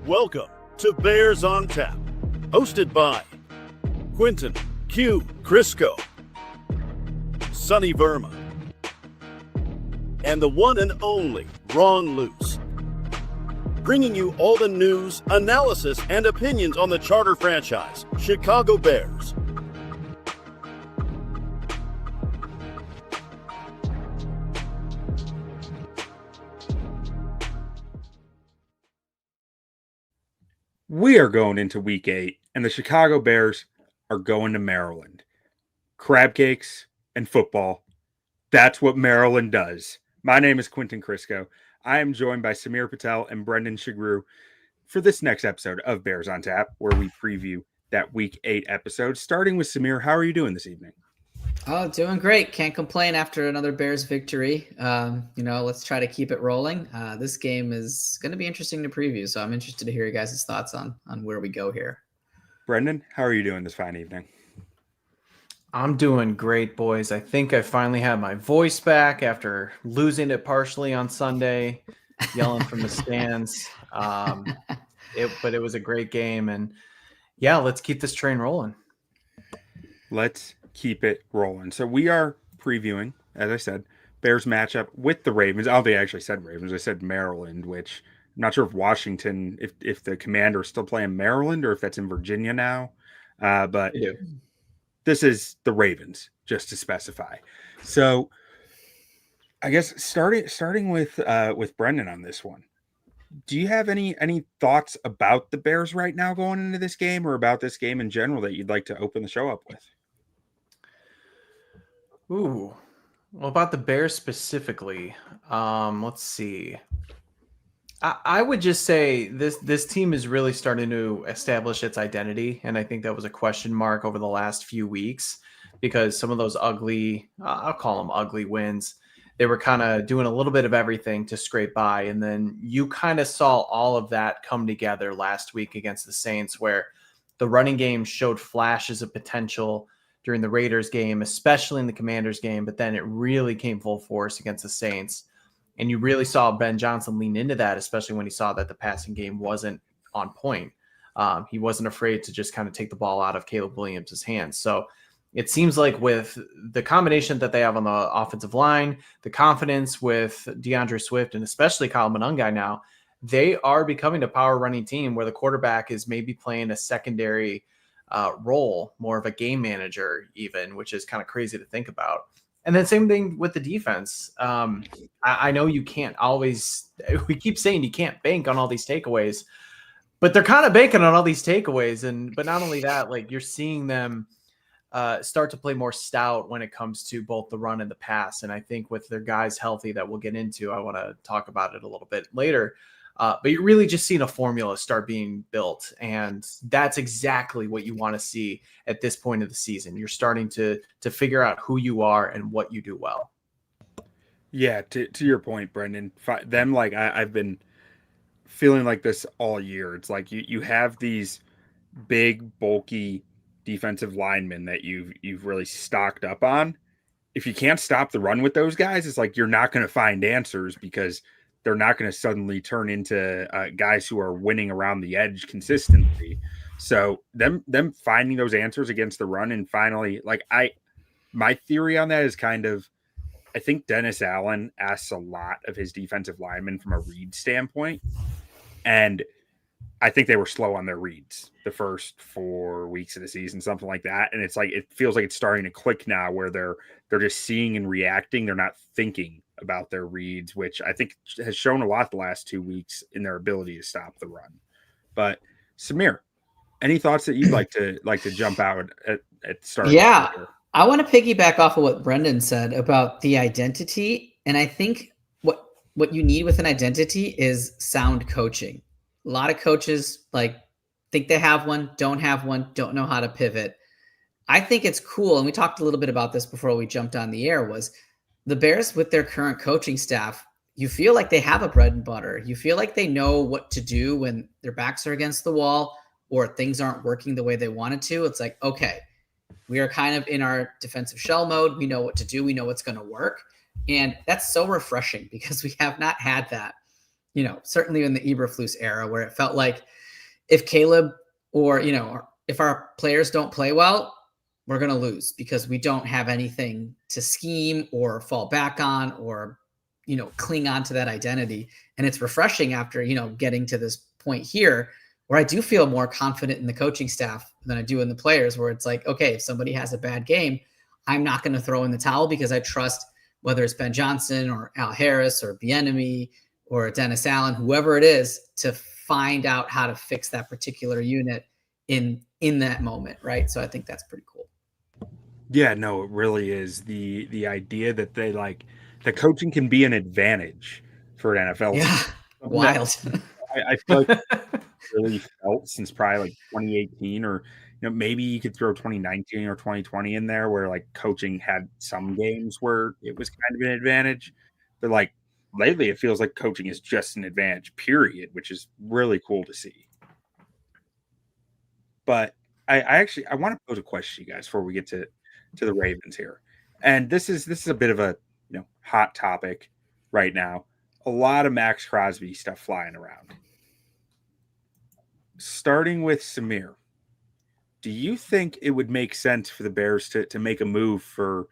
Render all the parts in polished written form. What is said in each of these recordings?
Welcome to Bears on Tap, hosted by Quentin Q. Crisco, Sonny Verma, and the one and only Ron Luce. Bringing you all the news, analysis, and opinions on the charter franchise, Chicago Bears. We are going into week 8, and the Chicago Bears are going to Maryland. Crab cakes and football. That's what Maryland does. My name is Quentin Crisco. I am joined by Samir Patel and Brendan Shagru for this next episode of Bears on Tap, where we preview that week 8 episode. Starting with Samir, how are you doing this evening? Oh, doing great. Can't complain after another Bears victory. Let's try to keep it rolling. This game is going to be interesting to preview, so I'm interested to hear you guys' thoughts on where we go here. Brendan, how are you doing this fine evening? I'm doing great, boys. I think I finally have my voice back after losing it partially on Sunday, yelling from the stands. But it was a great game, and yeah, let's keep this train rolling. Let's keep it rolling. So we are previewing, as I said, Bears matchup with the Ravens. I don't think I actually said Ravens. I said Maryland, which I'm not sure if Washington, if the Commander is still playing Maryland or if that's in Virginia now. But this is the Ravens, just to specify. So I guess starting with Brendan on this one. Do you have any thoughts about the Bears right now going into this game, or about this game in general, that you'd like to open the show up with? Ooh, well, about the Bears specifically, let's see. I would just say this team is really starting to establish its identity, and I think that was a question mark over the last few weeks because some of those ugly, I'll call them ugly wins, they were kind of doing a little bit of everything to scrape by, and then you kind of saw all of that come together last week against the Saints, where the running game showed flashes of potential during the Raiders game, especially in the Commanders game, but then it really came full force against the Saints. And you really saw Ben Johnson lean into that, especially when he saw that the passing game wasn't on point. He wasn't afraid to just kind of take the ball out of Caleb Williams' hands. So it seems like with the combination that they have on the offensive line, the confidence with DeAndre Swift, and especially Kyle Monangai now, they are becoming a power running team where the quarterback is maybe playing a secondary role, more of a game manager even, which is kind of crazy to think about. And then same thing with the defense. I know you can't always, we keep saying you can't bank on all these takeaways, but they're kind of banking on all these takeaways. But not only that, like you're seeing them start to play more stout when it comes to both the run and the pass. And I think with their guys healthy that we'll get into, I want to talk about it a little bit later. But you're really just seeing a formula start being built. And that's exactly what you want to see at this point of the season. You're starting to figure out who you are and what you do well. Yeah, to your point, Brendan, I've been feeling like this all year. It's like you have these big, bulky defensive linemen that you've really stocked up on. If you can't stop the run with those guys, it's like you're not going to find answers, because they're not going to suddenly turn into guys who are winning around the edge consistently. So them finding those answers against the run, and finally, my theory on that is I think Dennis Allen asks a lot of his defensive linemen from a read standpoint, and I think they were slow on their reads the first 4 weeks of the season, something like that. And it's like it feels like it's starting to click now, where they're just seeing and reacting. They're not thinking about their reads, which I think has shown a lot the last 2 weeks in their ability to stop the run. But Samir, any thoughts that you'd like to jump out at the start? Yeah, I want to piggyback off of what Brendan said about the identity. And I think what you need with an identity is sound coaching. A lot of coaches think they have one, don't have one, don't know how to pivot. I think it's cool. And we talked a little bit about this before we jumped on the air, was the Bears with their current coaching staff, you feel like they have a bread and butter. You feel like they know what to do when their backs are against the wall or things aren't working the way they wanted to. It's like, okay, we are kind of in our defensive shell mode. We know what to do. We know what's going to work. And that's so refreshing because we have not had that, certainly in the Eberflus era, where it felt like if Caleb or, if our players don't play well, we're going to lose because we don't have anything to scheme or fall back on or, cling on to that identity. And it's refreshing after, getting to this point here where I do feel more confident in the coaching staff than I do in the players, where it's like, okay, if somebody has a bad game, I'm not going to throw in the towel because I trust whether it's Ben Johnson or Al Harris or Bieniemy or Dennis Allen, whoever it is, to find out how to fix that particular unit in that moment, right? So I think that's pretty cool. Yeah, no, it really is. The idea that they the coaching can be an advantage for an NFL team. Yeah, wild. I feel like really felt since probably 2018, or maybe you could throw 2019 or 2020 in there, where coaching had some games where it was kind of an advantage, but lately it feels like coaching is just an advantage, period, which is really cool to see. But I want to pose a question to you guys before we get to the Ravens here, and this is a bit of a hot topic right now. A lot of Max Crosby stuff flying around. Starting with Samir, do you think it would make sense for the Bears to make a move for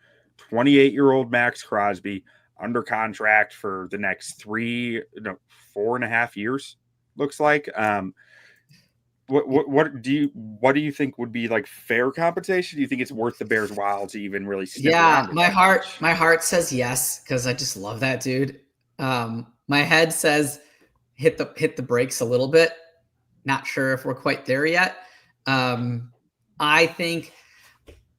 28-year-old Max Crosby under contract for the next 4.5 years? Looks like. What do you think would be fair compensation? Do you think it's worth the Bears' while to even really stick around? My heart says yes, because I just love that dude. My head says hit the brakes a little bit. Not sure if we're quite there yet. I think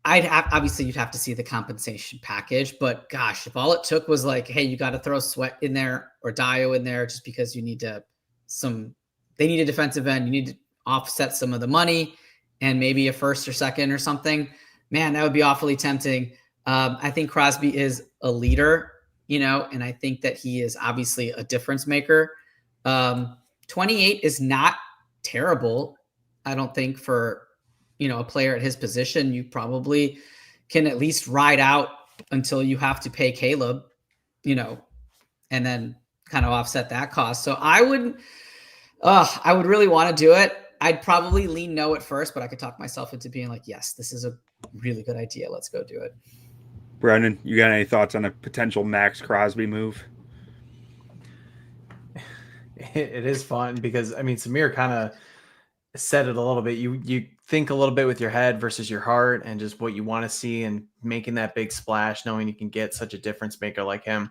obviously you'd have to see the compensation package, but gosh, if all it took was hey, you got to throw Sweat in there or Dio in there just because you need they need a defensive end. You need to offset some of the money and maybe a first or second or something. Man, that would be awfully tempting. I think Crosby is a leader, and I think that he is obviously a difference maker. 28 is not terrible. I don't think for, a player at his position. You probably can at least ride out until you have to pay Caleb, and then kind of offset that cost. So I would really want to do it. I'd probably lean no at first, but I could talk myself into being yes, this is a really good idea. Let's go do it. Brendan, you got any thoughts on a potential Max Crosby move? It is fun because Samir kind of said it a little bit. You think a little bit with your head versus your heart and just what you want to see, and making that big splash, knowing you can get such a difference maker like him.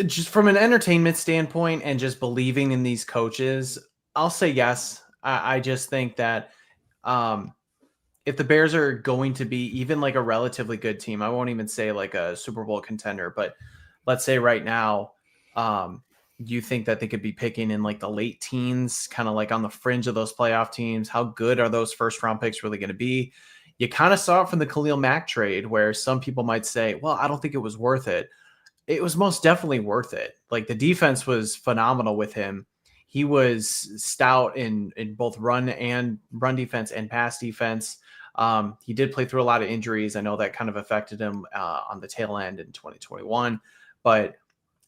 Just from an entertainment standpoint and just believing in these coaches, I'll say yes. I just think that if the Bears are going to be even a relatively good team, I won't even say a Super Bowl contender, but let's say right now, you think that they could be picking in the late teens, kind of on the fringe of those playoff teams. How good are those first round picks really going to be? You kind of saw it from the Khalil Mack trade, where some people might say, well, I don't think it was worth it. It was most definitely worth it. The defense was phenomenal with him. He was stout in both run defense and pass defense. He did play through a lot of injuries. I know that kind of affected him on the tail end in 2021, but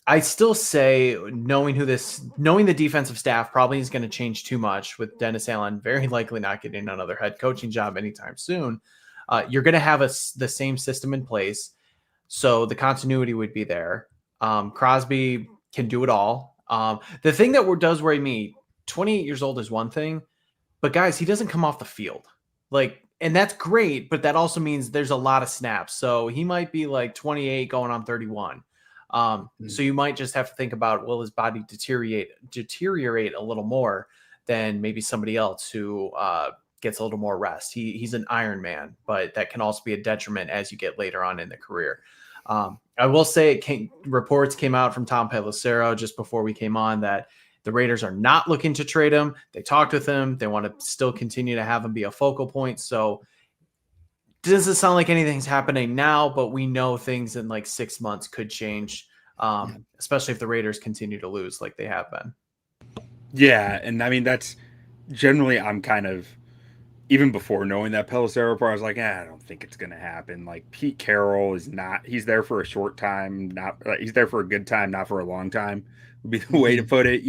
I still say knowing the defensive staff probably is going to change too much, with Dennis Allen very likely not getting another head coaching job anytime soon. You're going to have the same system in place. So the continuity would be there. Crosby can do it all. The thing that does worry me, 28 years old is one thing, but guys, he doesn't come off the field. And that's great, but that also means there's a lot of snaps. So he might be 28 going on 31. So you might just have to think about, will his body deteriorate a little more than maybe somebody else who gets a little more rest. He's an Iron Man, but that can also be a detriment as you get later on in the career. I will say reports came out from Tom Pelissero just before we came on that the Raiders are not looking to trade him. They talked with him. They want to still continue to have him be a focal point. So doesn't sound like anything's happening now, but we know things in 6 months could change, especially if the Raiders continue to lose like they have been. Yeah, and that's generally I'm kind of even before knowing that Pelissero part, I was like, I don't think it's going to happen. Like Pete Carroll is not, he's there for a short time, not, he's there for a good time, not for a long time would be the way to put it,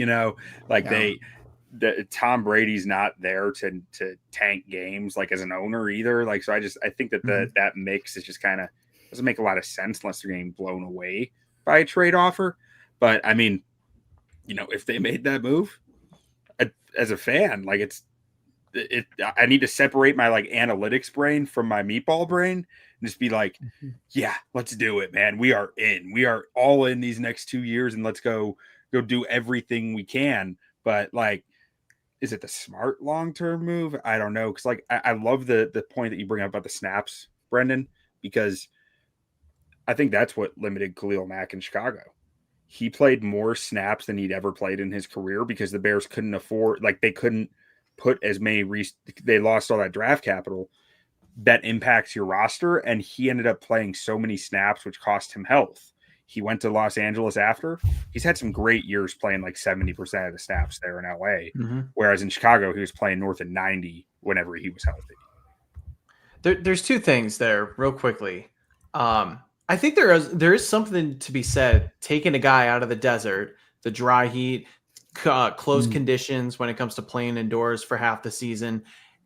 like Tom Brady's not there to tank games like as an owner either. Like, so I think that that mix is just kind of doesn't make a lot of sense unless they're getting blown away by a trade offer. But I mean, if they made that move as a fan, like I need to separate my like analytics brain from my meatball brain and just be like, yeah, let's do it, man. We are all in these next 2 years and let's go do everything we can. But like, is it the smart long-term move? I don't know. Cause like, I love the point that you bring up about the snaps, Brendan, because I think that's what limited Khalil Mack in Chicago. He played more snaps than he'd ever played in his career because the Bears couldn't afford, like they couldn't put as many, they lost all that draft capital that impacts your roster. And he ended up playing so many snaps, which cost him health. He went to Los Angeles after. He's had some great years playing like 70% of the snaps there in LA. Whereas in Chicago, he was playing north of 90 whenever he was healthy. There's two things there real quickly. I think there is something to be said, taking a guy out of the desert, the dry heat, close conditions when it comes to playing indoors for half the season,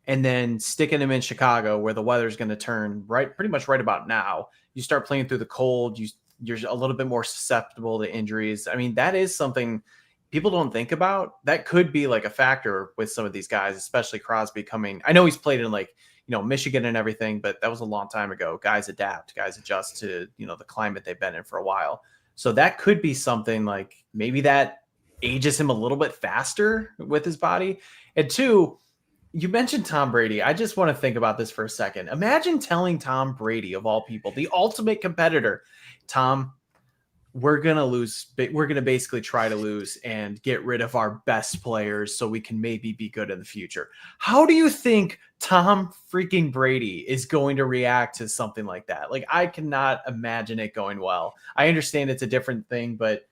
and then sticking him in Chicago where the weather's going to turn pretty much right about now. You start playing through the cold, you're a little bit more susceptible to injuries. I mean, that is something people don't think about. That could be like a factor with some of these guys, especially Crosby coming. I know he's played in like, Michigan and everything, but that was a long time ago. Guys adapt, guys adjust to, the climate they've been in for a while. So that could be something like maybe that ages him a little bit faster with his body. And two, you mentioned Tom Brady. I just want to think about this for a second. Imagine telling Tom Brady, of all people, the ultimate competitor, Tom, we're going to lose. We're going to basically try to lose and get rid of our best players so we can maybe be good in the future. How do you think Tom freaking Brady is going to react to something like that? Like, I cannot imagine it going well. I understand it's a different thing, but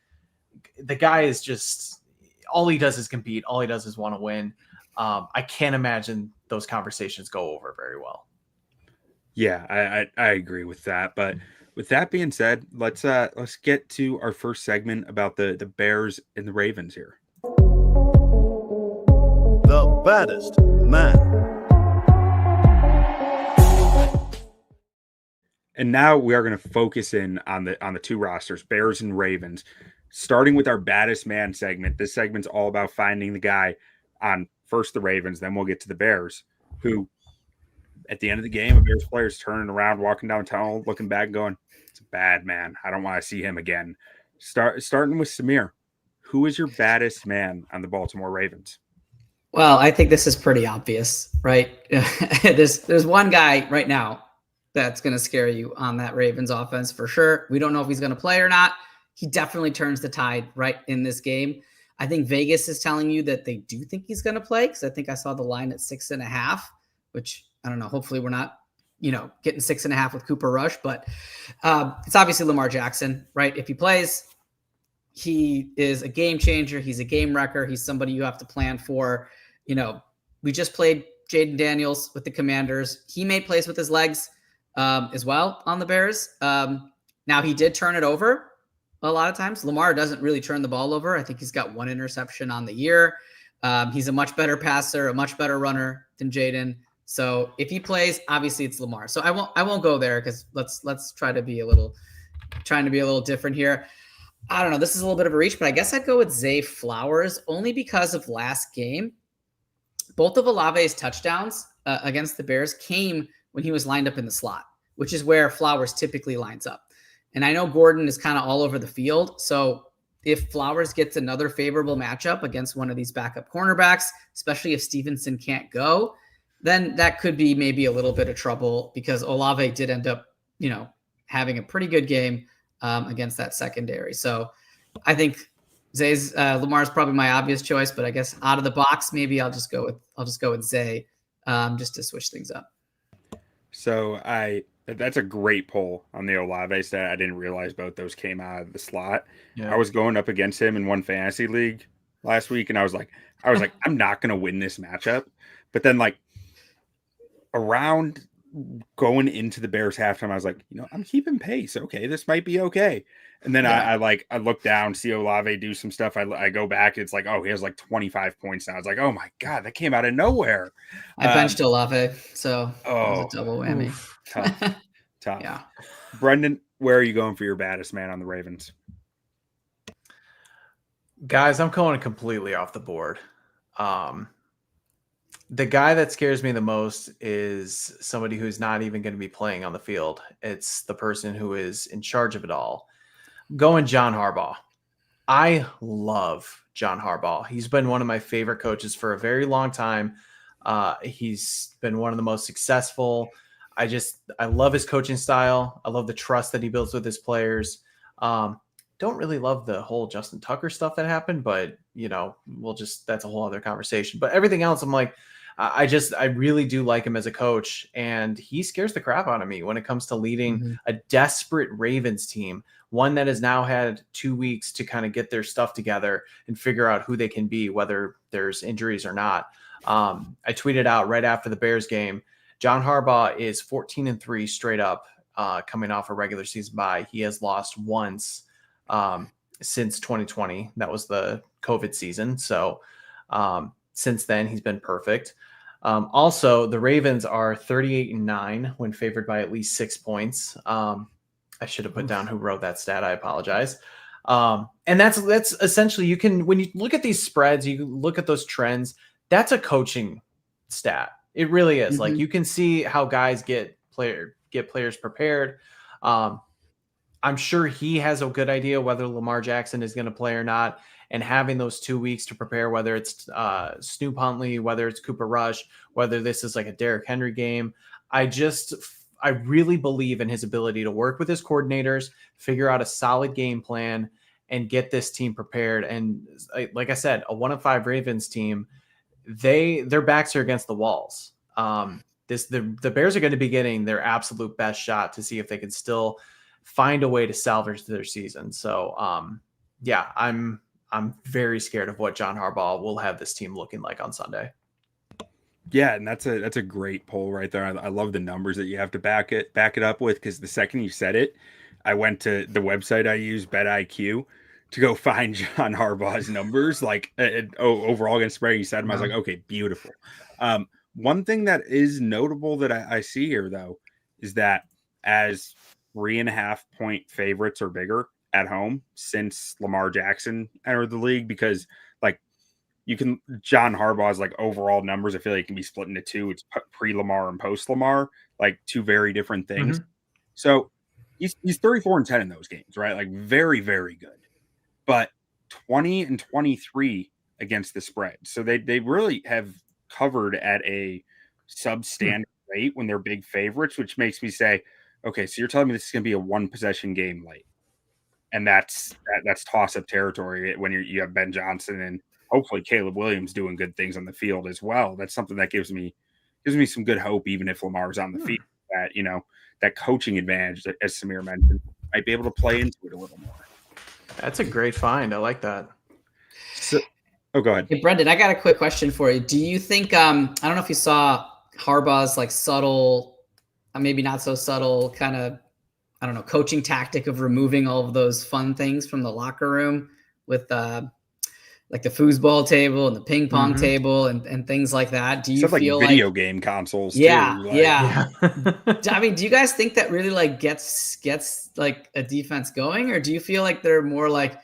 the guy is just, all he does is compete. All he does is want to win. I can't imagine those conversations go over very well. Yeah, I agree with that. But with that being said, let's get to our first segment about the Bears and the Ravens here. The baddest man. And now we are going to focus in on the two rosters, Bears and Ravens, starting with our baddest man segment. This segment's all about finding the guy on first the Ravens, then we'll get to the Bears, who at the end of the game, a Bears player is turning around, walking down tunnel, looking back, going, "It's a bad man. I don't want to see him again." Starting with Samir, who is your baddest man on the Baltimore Ravens? Well, I think this is pretty obvious, right? There's one guy right now that's going to scare you on that Ravens offense for sure. We don't know if he's going to play or not. He definitely turns the tide right in this game. I think Vegas is telling you that they do think he's going to play because I think I saw the line at 6.5, which I don't know. Hopefully we're not, getting 6.5 with Cooper Rush, but it's obviously Lamar Jackson, right? If he plays, he is a game changer. He's a game wrecker. He's somebody you have to plan for. We just played Jaden Daniels with the Commanders. He made plays with his legs as well on the Bears. Now he did turn it over a lot of times. Lamar doesn't really turn the ball over. I think he's got one interception on the year. He's a much better passer, a much better runner than Jaden. So if he plays, obviously it's Lamar. So I won't go there because let's try to be a little different here. I don't know. This is a little bit of a reach, but I guess I'd go with Zay Flowers only because of last game. Both of Olave's touchdowns against the Bears came when he was lined up in the slot, which is where Flowers typically lines up. And I know Gordon is kind of all over the field. So if Flowers gets another favorable matchup against one of these backup cornerbacks, especially if Stevenson can't go, then that could be maybe a little bit of trouble because Olave did end up, having a pretty good game against that secondary. So I think Lamar's probably my obvious choice, but I guess out of the box, maybe I'll just go with Zay just to switch things up. So that's a great poll on the Olave stat. I didn't realize both those came out of the slot. Yeah. I was going up against him in one fantasy league last week, and I was like, I'm not going to win this matchup. But then around going into the Bears halftime, I was like, I'm keeping pace. Okay, this might be okay. And then I look down, see Olave do some stuff. I go back. It's like, oh, he has like 25 points now. I was like, oh my God, that came out of nowhere. I benched Olave, so it was Oh, a double whammy. tough. Yeah. Brendan, where are you going for your baddest man on the Ravens? Guys, I'm going completely off the board. The guy that scares me the most is somebody who's not even going to be playing on the field. It's the person who is in charge of it all. Going John Harbaugh. I love John Harbaugh. He's been one of my favorite coaches for a very long time. He's been one of the most successful. I love his coaching style. I love the trust that he builds with his players. Don't really love the whole Justin Tucker stuff that happened, but that's a whole other conversation. But everything else, I'm like, I really do like him as a coach, and he scares the crap out of me when it comes to leading a desperate Ravens team, one that has now had 2 weeks to kind of get their stuff together and figure out who they can be, whether there's injuries or not. I tweeted out right after the Bears game, John Harbaugh is 14-3 straight up, coming off a regular season bye. He has lost once since 2020. That was the COVID season. So since then, he's been perfect. Also, the Ravens are 38-9 when favored by at least 6 points. I should have put down who wrote that stat. I apologize. And that's essentially, when you look at these spreads, you look at those trends, that's a coaching stat. It really is. Like, you can see how guys get players prepared. I'm sure he has a good idea whether Lamar Jackson is going to play or not, and having those 2 weeks to prepare, whether it's Snoop Huntley, whether it's Cooper Rush, whether this is like a Derrick Henry game. I really believe in his ability to work with his coordinators, figure out a solid game plan, and get this team prepared. And like I said, a 1-5 Ravens team, their backs are against the walls. The Bears are going to be getting their absolute best shot to see if they can still find a way to salvage their season. So, I'm very scared of what John Harbaugh will have this team looking like on Sunday. Yeah, and that's a great poll right there. I love the numbers that you have to back it up with, because the second you said it, I went to the website I use, BetIQ, to go find John Harbaugh's numbers, like overall against spread. You said them, I was like, okay, beautiful. One thing that is notable that I see here, though, is that as 3.5 point favorites or bigger at home since Lamar Jackson entered the league, because John Harbaugh's like overall numbers, I feel like it can be split into two. It's pre-Lamar and post-Lamar, like two very different things. So he's 34-10 in those games, right? Like very, very good. But 20-23 against the spread. So they really have covered at a substandard rate when they're big favorites, which makes me say, okay, so you're telling me this is going to be a one possession game late, and that's toss-up territory when you have Ben Johnson and hopefully Caleb Williams doing good things on the field as well. That's something that gives me some good hope, even if Lamar's on the field, that that coaching advantage that, as Samir mentioned, might be able to play into it a little more. That's a great find. I like that. So, go ahead. Hey, Brendan, I got a quick question for you. Do you think I don't know if you saw Harbaugh's like subtle, maybe not so subtle, kind of, I don't know, coaching tactic of removing all of those fun things from the locker room with like the foosball table and the ping pong table and things like that. Do you feel like video game consoles? Yeah, too, yeah. I mean, do you guys think that really like gets like a defense going, or do you feel like they're more like,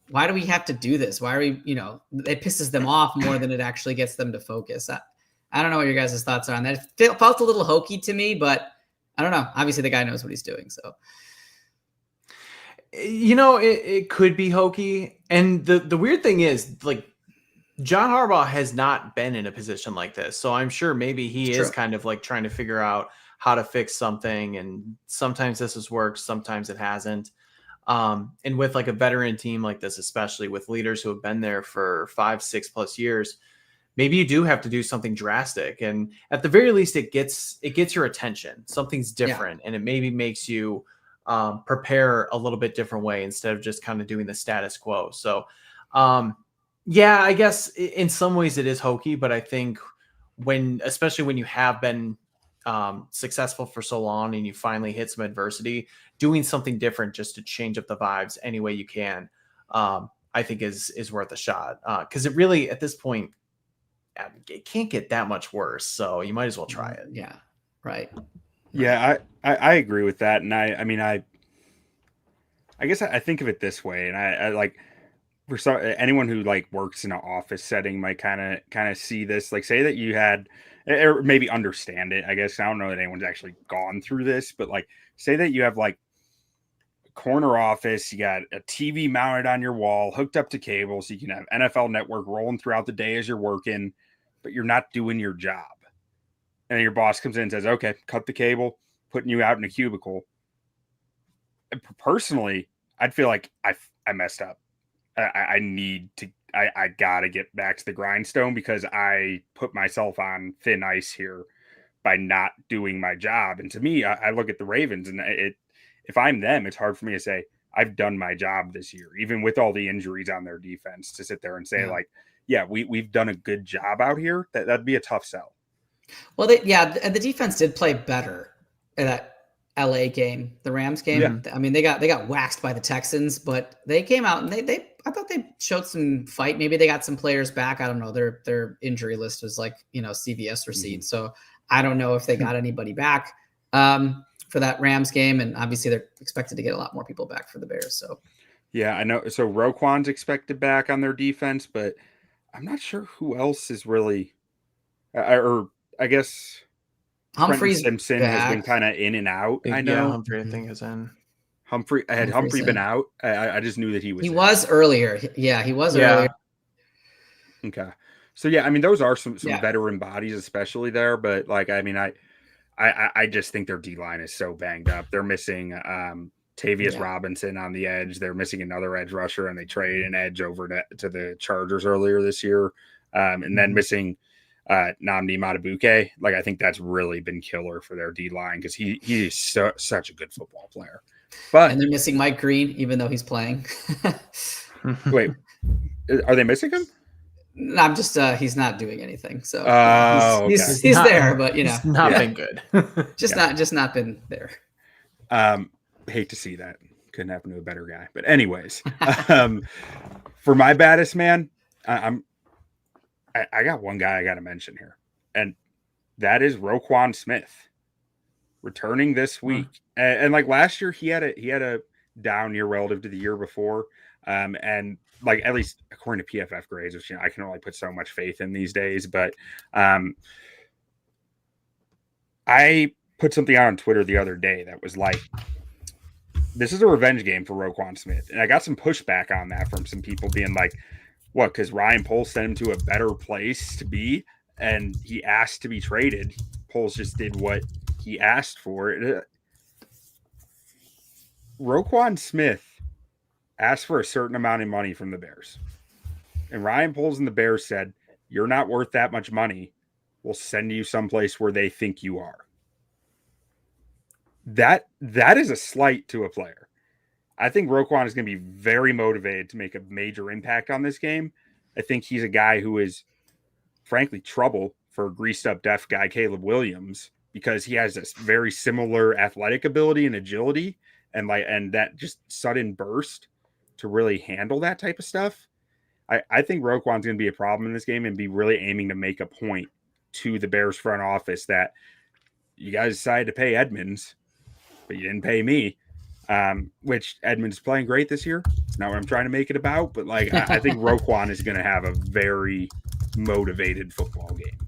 why do we have to do this? Why are we, it pisses them off more than it actually gets them to focus? I don't know what your guys' thoughts are on that. It felt a little hokey to me, but I don't know. Obviously, the guy knows what he's doing, so. It could be hokey. And the weird thing is, like, John Harbaugh has not been in a position like this. So I'm sure maybe he is kind of like trying to figure out how to fix something. And sometimes this has worked, sometimes it hasn't. And with like a veteran team like this, especially with leaders who have been there for 5-6+ years, maybe you do have to do something drastic. And at the very least, it gets your attention. Something's different, and it maybe makes you prepare a little bit different way instead of just kind of doing the status quo. So, I guess in some ways it is hokey, but I think especially when you have been successful for so long and you finally hit some adversity, doing something different just to change up the vibes any way you can, I think is worth a shot. Because it really, at this point, it can't get that much worse. So you might as well try it. Yeah. Right. Yeah, I agree with that. And I mean, I guess I think of it this way, and I like, for anyone who like works in an office setting might kind of see this. Like, say that you had, or maybe understand it. I guess I don't know that anyone's actually gone through this, but like, say that you have like a corner office, you got a TV mounted on your wall, hooked up to cable, so you can have NFL Network rolling throughout the day as you're working, but you're not doing your job. And your boss comes in and says, "Okay, cut the cable," putting you out in a cubicle. And personally, I'd feel like I messed up. I need to, I gotta get back to the grindstone because I put myself on thin ice here by not doing my job. And to me, I look at the Ravens, and if I'm them, it's hard for me to say I've done my job this year, even with all the injuries on their defense, to sit there and say like, yeah, we've done a good job out here. That'd be a tough sell. Well, the defense did play better in that LA game, the Rams game. Yeah. I mean, they got waxed by the Texans, but they came out and I thought they showed some fight. Maybe they got some players back. I don't know. Their injury list was like, CVS receipt. So I don't know if they got anybody back for that Rams game. And obviously they're expected to get a lot more people back for the Bears. So yeah, I know. So Roquan's expected back on their defense, but I'm not sure who else is really, or I guess Humphrey's Simpson back. has been kind of in and out. I know. Yeah, Humphrey, I think, is in. Had Humphrey been out? I just knew that he was. He was earlier. Yeah, he was earlier. Okay. So yeah, I mean, those are some veteran bodies, especially there. But like, I mean, I just think their D line is so banged up. They're missing Tavius Robinson on the edge. They're missing another edge rusher, and they traded an edge over to the Chargers earlier this year, and then missing Nnamdi Madubuike. Like, I think that's really been killer for their D line because he is such a good football player. And they're missing Mike Green, even though he's playing. Wait, are they missing him? No, I'm just he's not doing anything. So he's there, but he's not been good. just not been there. Hate to see that. Couldn't happen to a better guy. But anyways, for my baddest man, I got one guy I got to mention here, and that is Roquan Smith, returning this week. And like last year, he had a down year relative to the year before. And like, at least according to PFF grades, which I can only put so much faith in these days, but I put something out on Twitter the other day that was like, this is a revenge game for Roquan Smith. And I got some pushback on that from some people being like, what, because Ryan Poles sent him to a better place to be and he asked to be traded. Poles just did what he asked for. Roquan Smith asked for a certain amount of money from the Bears. And Ryan Poles and the Bears said, "You're not worth that much money. We'll send you someplace where they think you are." That is a slight to a player. I think Roquan is going to be very motivated to make a major impact on this game. I think he's a guy who is, frankly, trouble for a greased-up deaf guy, Caleb Williams, because he has this very similar athletic ability and agility and that just sudden burst to really handle that type of stuff. I think Roquan's going to be a problem in this game and be really aiming to make a point to the Bears front office that you guys decided to pay Edmonds, but you didn't pay me, which Edmonds is playing great this year. It's not what I'm trying to make it about, but like I think Roquan is going to have a very motivated football game.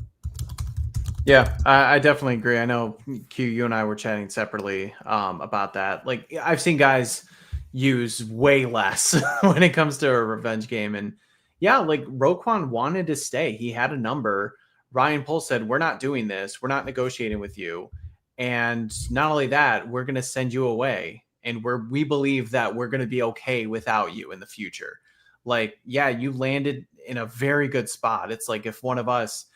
Yeah, I definitely agree. I know, Q, you and I were chatting separately about that. Like, I've seen guys use way less when it comes to a revenge game. And yeah, like Roquan wanted to stay. He had a number. Ryan Poles said, "We're not doing this. We're not negotiating with you. And not only that, we're going to send you away. And we believe that we're going to be okay without you in the future." Like, yeah, you landed in a very good spot. It's like if one of us,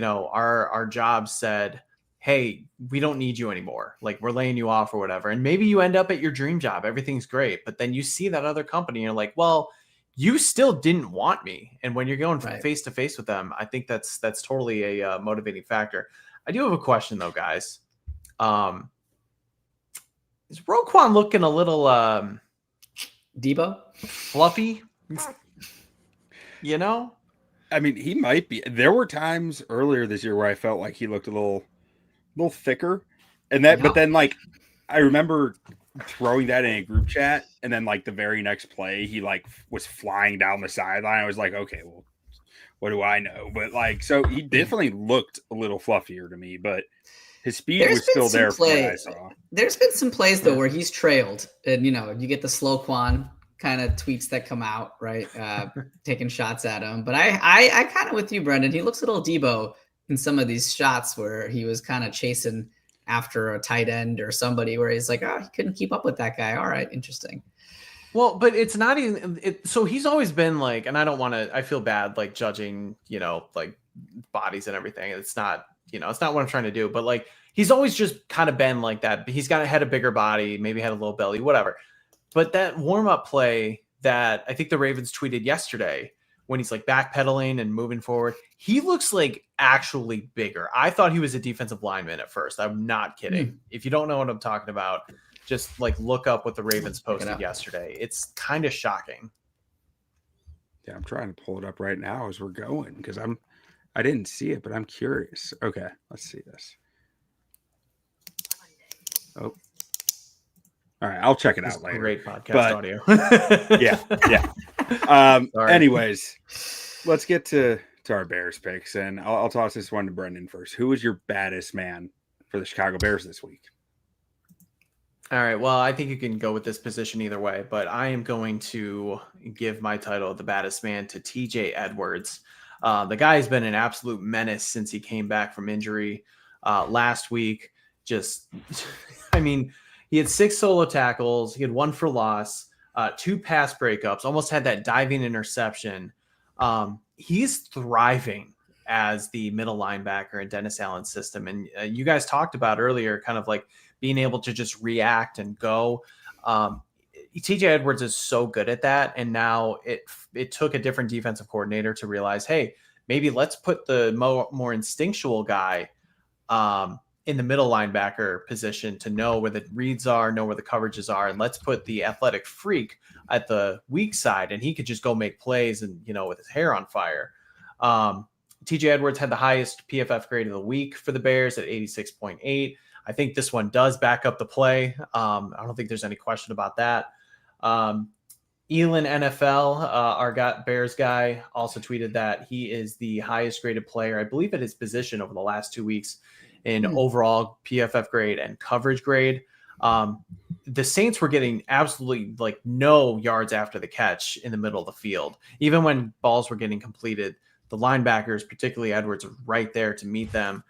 our job said, "Hey, we don't need you anymore. Like, we're laying you off or whatever." And maybe you end up at your dream job. Everything's great. But then you see that other company and you're like, well, you still didn't want me. And when you're going face to face with them, I think that's totally a motivating factor. I do have a question though, guys. Is Roquan looking a little Debo? fluffy? You know? I mean, he might be. There were times earlier this year where I felt like he looked a little thicker, and that. Yep. But then, like, I remember throwing that in a group chat, and then like the very next play, he like was flying down the sideline. I was like, okay, well, what do I know? But like, so he definitely looked a little fluffier to me, but his speed was still there from what I saw. There's been some plays though where he's trailed, and you get the slow quan kind of tweets that come out, right? Taking shots at him. But I kind of with you, Brendan. He looks a little Debo in some of these shots where he was kind of chasing after a tight end or somebody where he's like, oh, he couldn't keep up with that guy. All right, interesting. Well, but it's not even so he's always been like, and I feel bad like judging, like bodies and everything. It's not, it's not what I'm trying to do, but like he's always just kind of been like that. He's had a bigger body, maybe had a little belly, whatever. But that warm-up play that I think the Ravens tweeted yesterday when he's like backpedaling and moving forward, he looks like actually bigger. I thought he was a defensive lineman at first. I'm not kidding. If you don't know what I'm talking about, just like look up what the Ravens posted yesterday. It's kind of shocking. Yeah, I'm trying to pull it up right now as we're going because I didn't see it, but I'm curious. Okay, let's see this. Oh. All right, I'll check it out later. Great podcast audio. yeah. Anyways, let's get to our Bears picks, and I'll toss this one to Brendan first. Who is your baddest man for the Chicago Bears this week? All right. Well, I think you can go with this position either way, but I am going to give my title of the baddest man to TJ Edwards. The guy has been an absolute menace since he came back from injury last week. He had 6 solo tackles. He had 1 for loss, 2 pass breakups, almost had that diving interception. He's thriving as the middle linebacker in Dennis Allen's system. And you guys talked about earlier kind of like being able to just react and go. TJ Edwards is so good at that. And now it took a different defensive coordinator to realize, hey, maybe let's put the more instinctual guy in the middle linebacker position to know where the reads are, know where the coverages are. And let's put the athletic freak at the weak side, and he could just go make plays and, with his hair on fire. TJ Edwards had the highest PFF grade of the week for the Bears at 86.8. I think this one does back up the play. I don't think there's any question about that. Elon NFL, our Bears guy, also tweeted that he is the highest graded player, I believe, at his position over the last 2 weeks in overall PFF grade and coverage grade. The Saints were getting absolutely like no yards after the catch in the middle of the field. Even when balls were getting completed, the linebackers, particularly Edwards, were right there to meet them.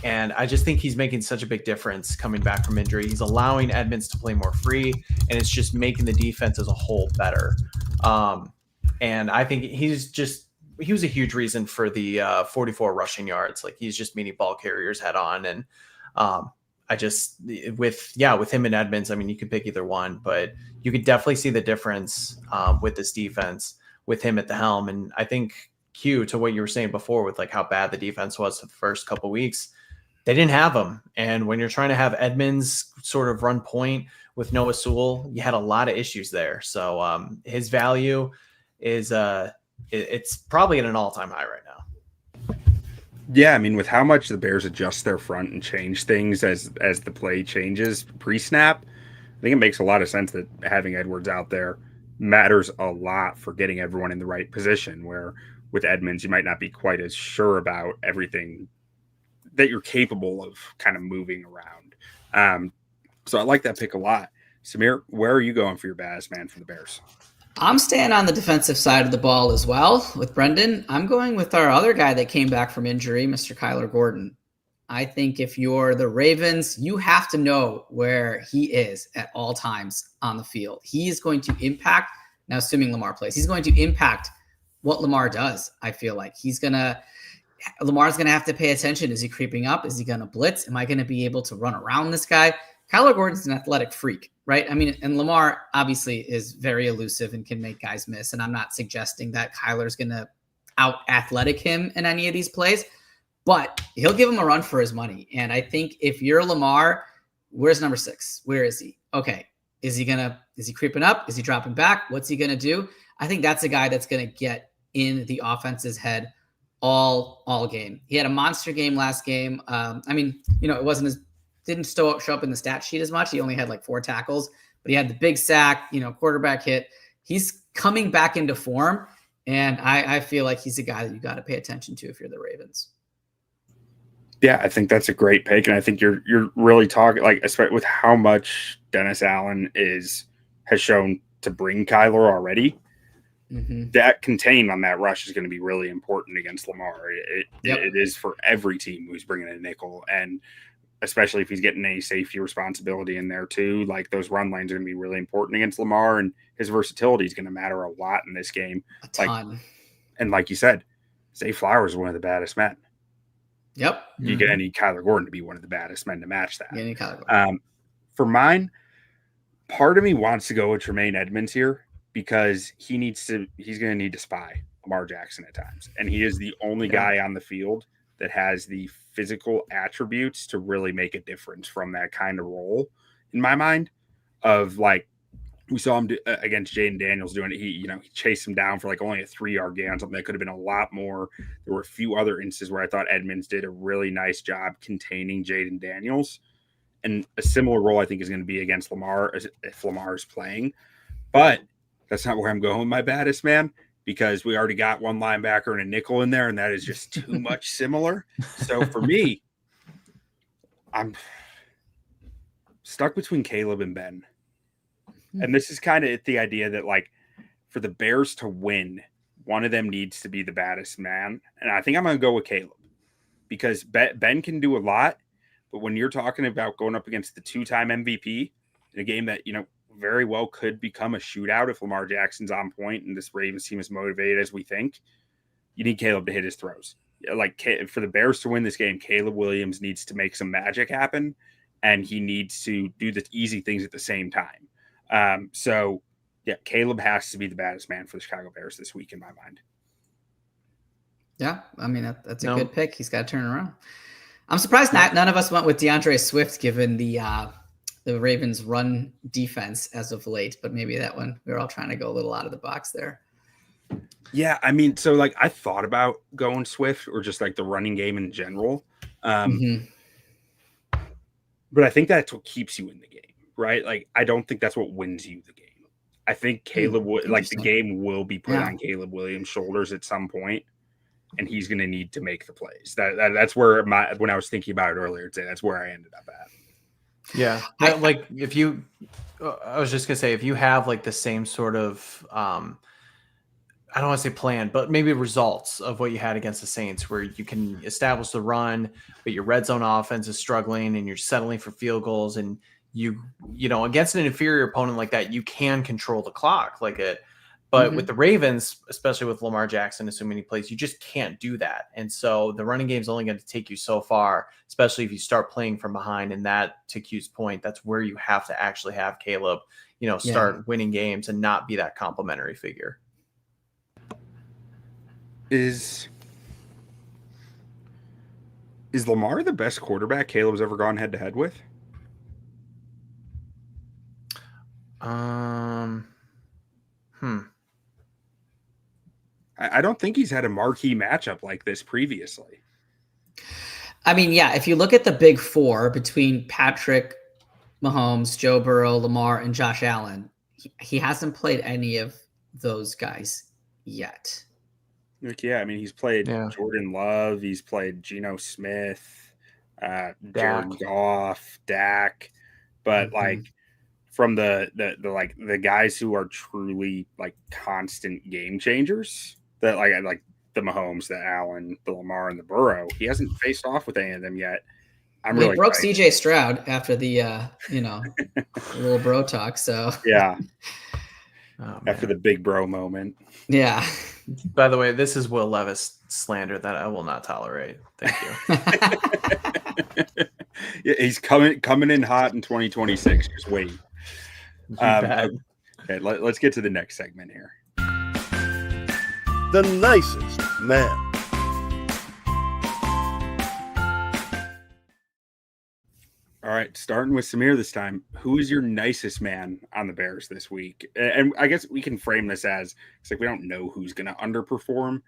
And I just think he's making such a big difference coming back from injury. He's allowing Edmonds to play more free, and it's just making the defense as a whole better. And I think he was a huge reason for the 44 rushing yards. Like he's just meeting ball carriers head on. And with him and Edmonds, I mean, you could pick either one, but you could definitely see the difference with this defense with him at the helm. And I think to what you were saying before with like how bad the defense was the first couple of weeks, they didn't have him. And when you're trying to have Edmonds sort of run point with Noah Sewell, you had a lot of issues there. So his value is it's probably at an all-time high right now. Yeah, I mean, with how much the Bears adjust their front and change things as the play changes pre-snap, I think it makes a lot of sense that having Edwards out there matters a lot for getting everyone in the right position, where with Edmonds, you might not be quite as sure about everything that you're capable of kind of moving around. So I like that pick a lot. Samir, where are you going for your baddest man for the Bears? I'm staying on the defensive side of the ball as well with Brendan. I'm going with our other guy that came back from injury, Mr. Kyler Gordon. I think if you're the Ravens, you have to know where he is at all times on the field. He is going to impact, now assuming Lamar plays, he's going to impact what Lamar does. I feel like Lamar's going to have to pay attention. Is he creeping up? Is he going to blitz? Am I going to be able to run around this guy? Kyler Gordon's an athletic freak, right? I mean, and Lamar obviously is very elusive and can make guys miss. And I'm not suggesting that Kyler's going to out athletic him in any of these plays, but he'll give him a run for his money. And I think if you're Lamar, where's number 6? Where is he? Okay. Is he creeping up? Is he dropping back? What's he going to do? I think that's a guy that's going to get in the offense's head all game. He had a monster game last game. It didn't show up in the stat sheet as much. He only had like 4 tackles, but he had the big sack, quarterback hit. He's coming back into form. And I feel like he's a guy that you got to pay attention to if you're the Ravens. Yeah, I think that's a great pick, and I think you're really talking like, especially with how much Dennis Allen has shown to bring Kyler already. Mm-hmm. That contain on that rush is going to be really important against Lamar. It is for every team who's bringing a nickel, and especially if he's getting any safety responsibility in there too. Like those run lanes are going to be really important against Lamar, and his versatility is going to matter a lot in this game. A ton. And like you said, Zay Flowers is one of the baddest men. Yep. You're going to need Kyler Gordon to be one of the baddest men to match that. Yeah, Kyler Gordon. For mine, part of me wants to go with Tremaine Edmonds here because he's going to need to spy Lamar Jackson at times. And he is the only guy on the field that has the physical attributes to really make a difference from that kind of role, in my mind, of like, we saw him against Jaden Daniels doing it. He chased him down for like only a 3-yard gain on something that could have been a lot more. There were a few other instances where I thought Edmonds did a really nice job containing Jaden Daniels. And a similar role I think is going to be against Lamar if Lamar is playing. But that's not where I'm going with my baddest man, because we already got one linebacker and a nickel in there, and that is just too much similar. So for me, I'm stuck between Caleb and Ben. And this is kind of the idea that, like, for the Bears to win, one of them needs to be the baddest man. And I think I'm going to go with Caleb because Ben can do a lot. But when you're talking about going up against the 2-time MVP in a game that, very well could become a shootout if Lamar Jackson's on point and this Ravens team is motivated as we think, you need Caleb to hit his throws. Like, for the Bears to win this game, Caleb Williams needs to make some magic happen, and he needs to do the easy things at the same time. Caleb has to be the baddest man for the Chicago Bears this week in my mind. Yeah, I mean, that's a good pick. He's got to turn around. I'm surprised none of us went with DeAndre Swift given the Ravens run defense as of late, but maybe that one, we were all trying to go a little out of the box there. Yeah, I mean, so like I thought about going Swift or just like the running game in general. But I think that's what keeps you in the game. Right? Like, I don't think that's what wins you the game. I think Caleb the game will be put on Caleb Williams' shoulders at some point, and he's going to need to make the plays. That's where when I was thinking about it earlier today, that's where I ended up at. Yeah. I was just going to say, if you have like the same sort of, I don't want to say plan, but maybe results of what you had against the Saints, where you can establish the run, but your red zone offense is struggling and you're settling for field goals, and you against an inferior opponent like that, you can control the clock but with the Ravens, especially with Lamar Jackson, assuming he plays, you just can't do that. And so the running game is only going to take you so far, especially if you start playing from behind. And that, to Q's point, that's where you have to actually have Caleb, start winning games and not be that complimentary figure. Is Lamar the best quarterback Caleb's ever gone head to head with? I don't think he's had a marquee matchup like this previously. I mean, yeah, if you look at the big four between Patrick Mahomes, Joe Burrow, Lamar, and Josh Allen, he hasn't played any of those guys yet. Yeah, I mean, he's played Jordan Love, he's played Geno Smith, Jared Goff, Dak, but like from the guys who are truly like constant game changers, that like the Mahomes, the Allen, the Lamar, and the Burrow, he hasn't faced off with any of them yet. He broke CJ Stroud after the little bro talk. So yeah, after the big bro moment. Yeah. By the way, this is Will Levis slander that I will not tolerate. Thank you. Yeah, he's coming in hot in 2026. Just wait. Okay, let's get to the next segment here. The nicest man. All right, starting with Samir this time. Who is your nicest man on the Bears this week? And I guess we can frame this as it's like we don't know who's going to underperform,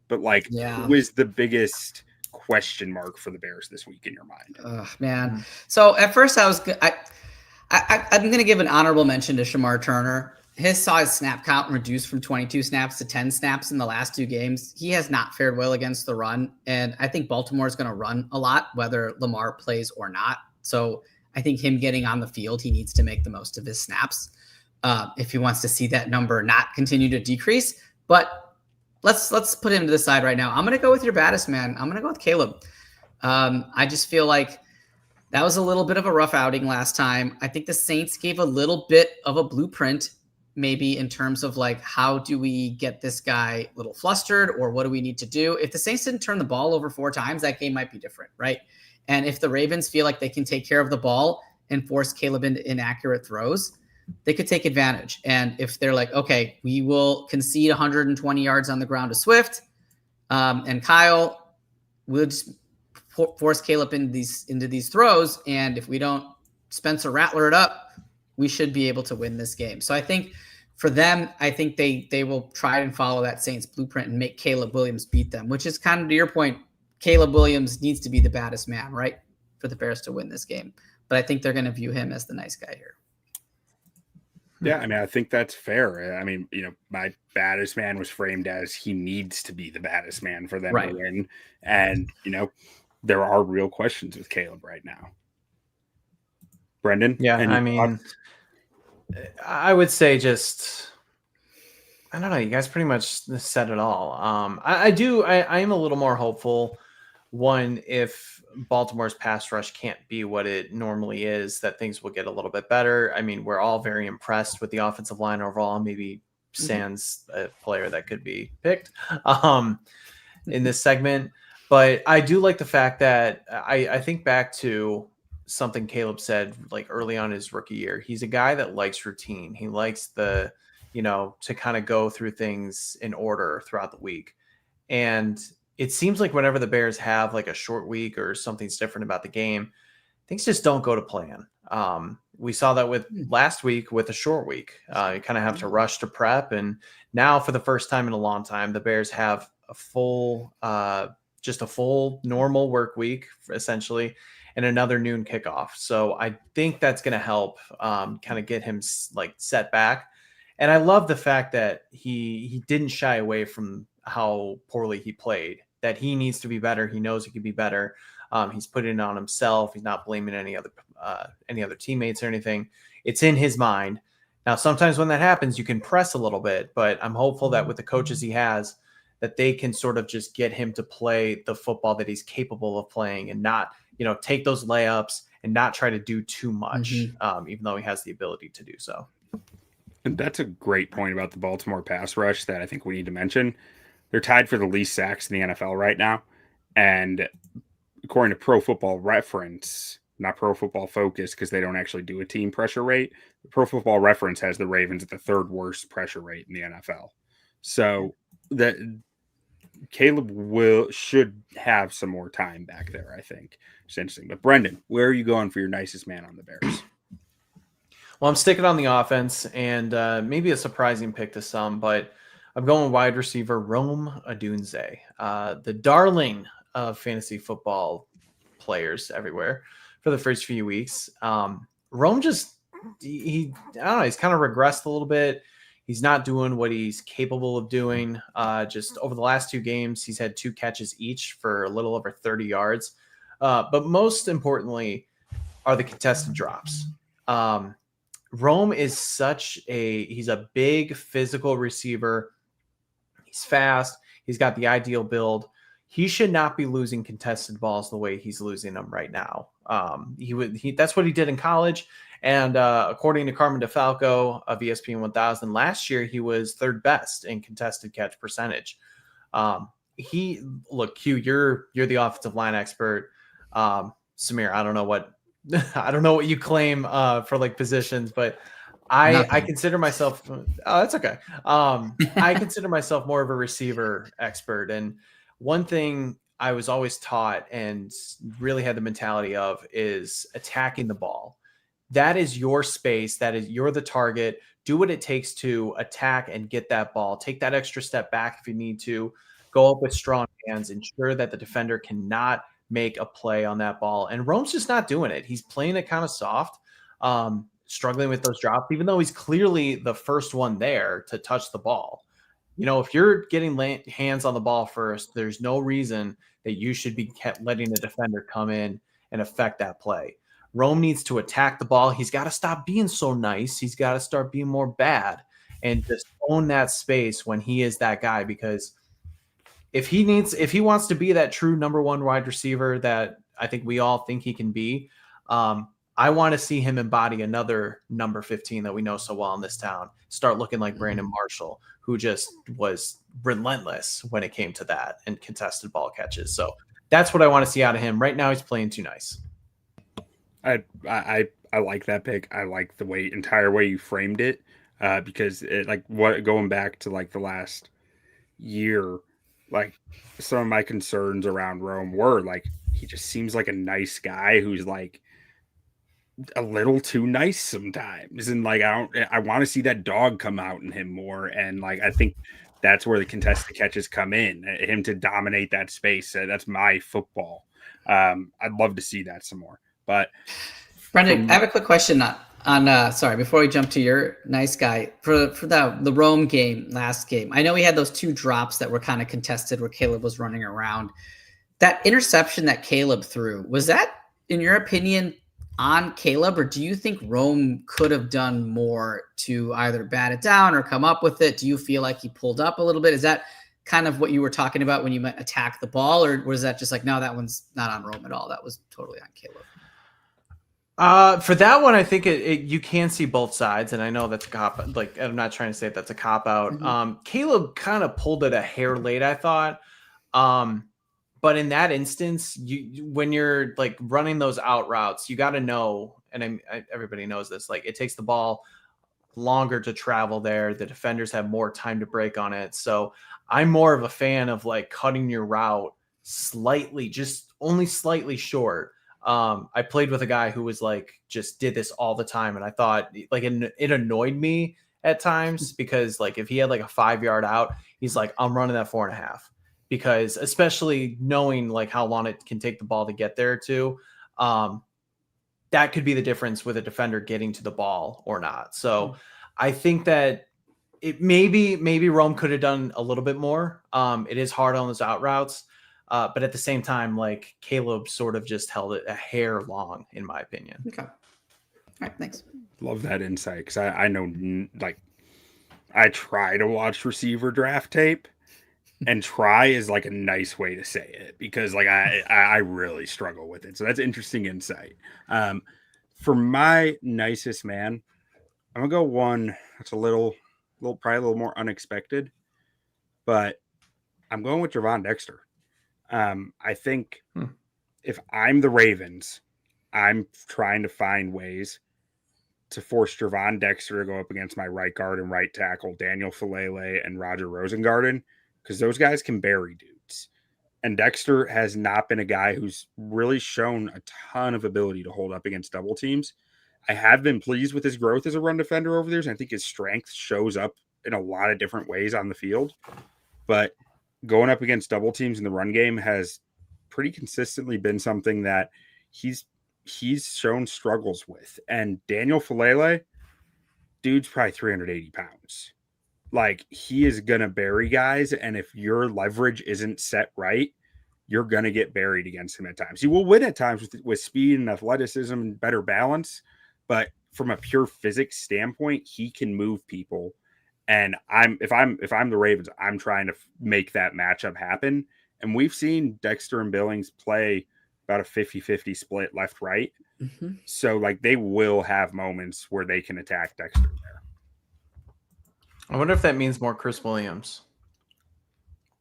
but like Yeah. who is the biggest question mark for the Bears this week in your mind? Man. So at first I'm going to give an honorable mention to Shamar Turner. His snap count reduced from 22 snaps to 10 snaps in the last 2 games. He has not fared well against the run, and I think Baltimore is going to run a lot, whether Lamar plays or not. So I think him getting on the field, he needs to make the most of his snaps if he wants to see that number not continue to decrease. But let's put him to the side right now. I'm going to go with your baddest man. I'm going to go with Caleb. I just feel like that was a little bit of a rough outing last time. I think the Saints gave a little bit of a blueprint, maybe in terms of like, how do we get this guy a little flustered, or what do we need to do? If the Saints didn't turn the ball over 4 times, that game might be different, right? And if the Ravens feel like they can take care of the ball and force Caleb into inaccurate throws, they could take advantage. And if they're like, okay, we will concede 120 yards on the ground to Swift and Kyle, we'll just force Caleb into these throws, and if we don't Spencer Rattler it up, we should be able to win this game. So I think for them, I think they will try and follow that Saints blueprint and make Caleb Williams beat them, which is kind of to your point. Caleb Williams needs to be the baddest man, right, for the Bears to win this game. But I think they're going to view him as the nice guy here. Yeah, I mean, I think that's fair. I mean, my baddest man was framed as he needs to be the baddest man for them to win. And, there are real questions with Caleb right now. Brendan? Yeah, I mean, I would say I don't know. You guys pretty much said it all. I am a little more hopeful. One, if Baltimore's pass rush can't be what it normally is, that things will get a little bit better. I mean, we're all very impressed with the offensive line overall. Maybe Sans a player that could be picked in this segment. But I do like the fact that I think back to something Caleb said like early on his rookie year. He's a guy that likes routine. He likes to kind of go through things in order throughout the week. And it seems like whenever the Bears have like a short week or something's different about the game, things just don't go to plan. We saw that with last week with a short week. You kind of have to rush to prep. And now for the first time in a long time, the Bears have a full normal work week essentially, and another noon kickoff. So I think that's going to help kind of get him like set back. And I love the fact that he didn't shy away from how poorly he played, that he needs to be better. He knows he could be better. He's putting it on himself. He's not blaming any other teammates or anything. It's in his mind. Now, sometimes when that happens, you can press a little bit, but I'm hopeful that with the coaches he has, that they can sort of just get him to play the football that he's capable of playing and not, take those layups and not try to do too much, even though he has the ability to do so. And that's a great point about the Baltimore pass rush that I think we need to mention. They're tied for the least sacks in the NFL right now. And according to Pro Football Reference, not Pro Football Focus, because they don't actually do a team pressure rate, Pro Football Reference has the Ravens at the 3rd worst pressure rate in the NFL. So that Caleb should have some more time back there, I think. It's interesting. But Brendan, where are you going for your nicest man on the Bears? Well, I'm sticking on the offense, and maybe a surprising pick to some, but I'm going wide receiver Rome Odunze, the darling of fantasy football players everywhere for the first few weeks. Rome just, I don't know, he's kind of regressed a little bit. He's not doing what he's capable of doing. Just over the last 2 games, he's had 2 catches each for a little over 30 yards. But most importantly are the contested drops. Rome is he's a big physical receiver. He's fast. He's got the ideal build. He should not be losing contested balls the way he's losing them right now. That's what he did in college. And according to Carmen DeFalco of ESPN 1000, last year he was 3rd best in contested catch percentage. Q, you're the offensive line expert. Samir, I don't know what you claim for like positions, but I consider myself. Oh, that's okay. I consider myself more of a receiver expert, and one thing I was always taught and really had the mentality of is attacking the ball. That is your space. You're the target. Do what it takes to attack and get that ball. Take that extra step back if you need to. Go up with strong hands. Ensure that the defender cannot make a play on that ball. And Rome's just not doing it. He's playing it kind of soft, struggling with those drops, even though he's clearly the first one there to touch the ball. If you're getting hands on the ball first, there's no reason that you should be letting the defender come in and affect that play. Rome needs to attack the ball. He's got to stop being so nice. He's got to start being more bad and just own that space when he is that guy. Because if he wants to be that true number one wide receiver that I think we all think he can be, I want to see him embody another number 15 that we know so well in this town. Start looking like Brandon Marshall, who just was relentless when it came to that and contested ball catches. So that's what I want to see out of him. Right now, he's playing too nice. I like that pick. I like the entire way you framed it, because going back to like the last year, like some of my concerns around Rome were like he just seems like a nice guy who's like a little too nice sometimes, and like I want to see that dog come out in him more, and like I think that's where the contested catches come in, him to dominate that space. That's my football. I'd love to see that some more. But Brendan, I have a quick question on sorry, before we jump to your nice guy for the Rome game, last game. I know we had those two drops that were kind of contested where Caleb was running around. That interception that Caleb threw, was that, in your opinion, on Caleb, or do you think Rome could have done more to either bat it down or come up with it? Do you feel like he pulled up a little bit? Is that kind of what you were talking about when you meant attack the ball, or was that just like, no, that one's not on Rome at all? That was totally on Caleb. For that one, I think you can see both sides, and I know that's a cop. Like, I'm not trying to say that's a cop out. Mm-hmm. Caleb kind of pulled it a hair late, I thought. But in that instance, when you're like running those out routes, you got to know, and everybody knows this. Like, it takes the ball longer to travel there. The defenders have more time to break on it. So I'm more of a fan of like cutting your route slightly, just only slightly short. I played with a guy who was like, just did this all the time. And I thought like it annoyed me at times because like, if he had like a 5-yard out, he's like, I'm running that 4.5, because especially knowing like how long it can take the ball to get there too. That could be the difference with a defender getting to the ball or not. So I think that it maybe Rome could have done a little bit more. It is hard on those out routes. But at the same time, like Caleb sort of just held it a hair long, in my opinion. Okay. All right. Thanks. Love that insight. Because I know, like, I try to watch receiver draft tape, and try is like a nice way to say it, because like I really struggle with it. So that's interesting insight. For my nicest man, I'm gonna go one that's probably a little more unexpected, but I'm going with Javon Dexter. I think if I'm the Ravens, I'm trying to find ways to force Javon Dexter to go up against my right guard and right tackle, Daniel Falele and Roger Rosengarten, because those guys can bury dudes. And Dexter has not been a guy who's really shown a ton of ability to hold up against double teams. I have been pleased with his growth as a run defender over the years, and I think his strength shows up in a lot of different ways on the field. But going up against double teams in the run game has pretty consistently been something that he's shown struggles with. And Daniel Falele, dude's probably 380 pounds. Like, he is going to bury guys. And if your leverage isn't set right, you're going to get buried against him at times. He will win at times with speed and athleticism and better balance. But from a pure physics standpoint, he can move people. And if I'm the Ravens, I'm trying to make that matchup happen. And we've seen Dexter and Billings play about a 50-50 split left-right. Mm-hmm. So like they will have moments where they can attack Dexter there. I wonder if that means more Chris Williams.